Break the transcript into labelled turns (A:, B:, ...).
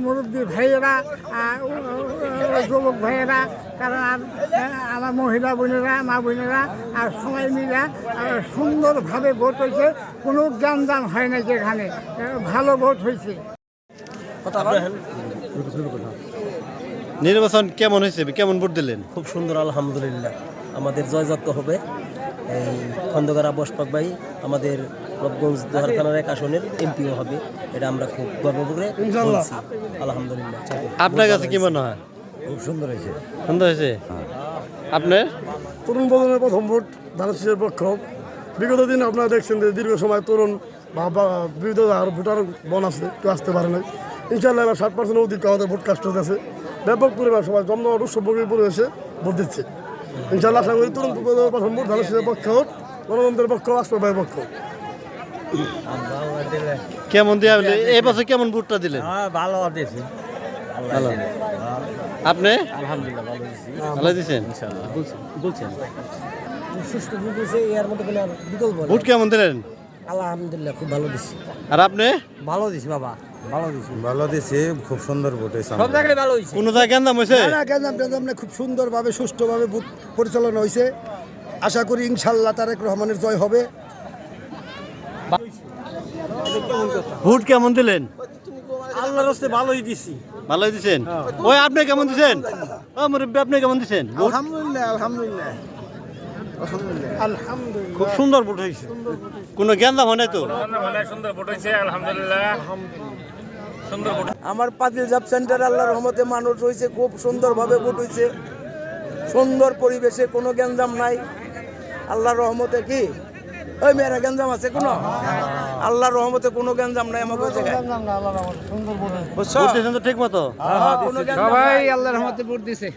A: মুরব্বী ভাইয়েরা, যুবক ভাইয়েরা, কারণ আমার মহিলা বোনেরা, মা বোনেরা আর সবাই মিলে সুন্দরভাবে ভোট হয়েছে। কোনো জ্ঞানদান হয় না, যেখানে ভালো ভোট হয়েছে।
B: নির্বাচন কেমন হয়েছে, কেমন ভোট দিলেন?
C: খুব সুন্দর, আলহামদুলিল্লাহ। আমাদের জয়যাত্রা হবে। এই খন্দকার আব্বাস পাক ভাই আমাদের রবগঞ্জ দোহার থানার 1 আসনের এমপিও হবে, এটা আমরা খুব গর্ব করে বলছি। আলহামদুলিল্লাহ।
B: আপনার কাছে কি মনে হয়?
C: খুব সুন্দর হয়েছে।
B: সুন্দর হয়েছে। আপনার
D: তরুণ প্রজন্মের প্রথম ভোট ধানের পক্ষ। বিগত দিন আপনারা দেখছেন যে দীর্ঘ সময় তরুণ বা বিবিধ আর ভোটার বন আছে, কেউ আসতে পারে না। ইনশাআল্লাহ এবার 60% অধিক আমাদের ভোট কাস্ট হতেছে। ব্যাপক পরিমাণ সবাই জমজমাট উৎসবমুখী পরিবেশে ভোট দিচ্ছে। ইনশাআল্লাহ আশা করি তরুণ প্রজন্মের প্রথম ভোট ধানের পক্ষ হোক, গণতন্ত্রের পক্ষ, রাষ্ট্রবাহীর পক্ষ।
B: কেমন দিয়ে এই বছর কেমন ভোটটা দিলেন?
C: ভালো দিয়েছি।
B: ভালো। আপনি
C: আলহামদুলিল্লাহ ভালো দিয়েছি।
B: ভালো দিয়েছেন?
C: ইনশাআল্লাহ বলছেন সুষ্ঠু ভোট হয়েছে, এর মধ্যে কোনো বিকল্প নেই।
B: ভোট কেমন দিলেন?
C: আলহামদুলিল্লাহ খুব ভালো দিচ্ছি।
B: আর আপনি?
C: ভালো দিছি বাবা, ভালো দিছি।
E: ভালো দিছে, খুব সুন্দর ভোট হয়েছে।
C: সব জায়গায় ভালো হয়েছে।
B: কোন জায়গায় কেন হয়েছে?
F: খুব সুন্দরভাবে সুষ্ঠুভাবে ভোট পরিচালনা হয়েছে। আশা করি ইনশাল্লাহ তারেক রহমানের জয় হবে।
B: ভোট কেমন দিলেন?
C: আল্লাহর রাস্তায় ভালোই দিছি।
B: ভালোই দিছেন। ওই আপনি কেমন দিছেন? ও মুরব্বি, আপনি কেমন দিছেন?
C: আলহামদুলিল্লাহ, আলহামদুলিল্লাহ, আলহামদুলিল্লাহ।
B: খুব সুন্দর ভোট হয়েছে। কোনো জ্ঞানদাম হয় নাই তো?
G: সুন্দর ভোট হয়েছে, আলহামদুলিল্লাহ। সুন্দর ভোট।
C: আমার পাতিল জাব সেন্টার আল্লাহর রহমতে মানুষ হয়েছে, খুব সুন্দরভাবে ভোট হয়েছে। সুন্দর পরিবেশে, কোনো গ্যাঞ্জাম নাই আল্লাহর রহমতে। কি ওই মেয়েরা গ্যাঞ্জাম আছে কোনো? আল্লাহর রহমতে কোনো গ্যাঞ্জাম নাই আমাকে জায়গায়।
B: ভোট দিয়েছেন তো ঠিক মতো?
C: কোনো গ্যাঞ্জাম নাই।
A: সবাই আল্লাহর রহমতে ভোট দিছে।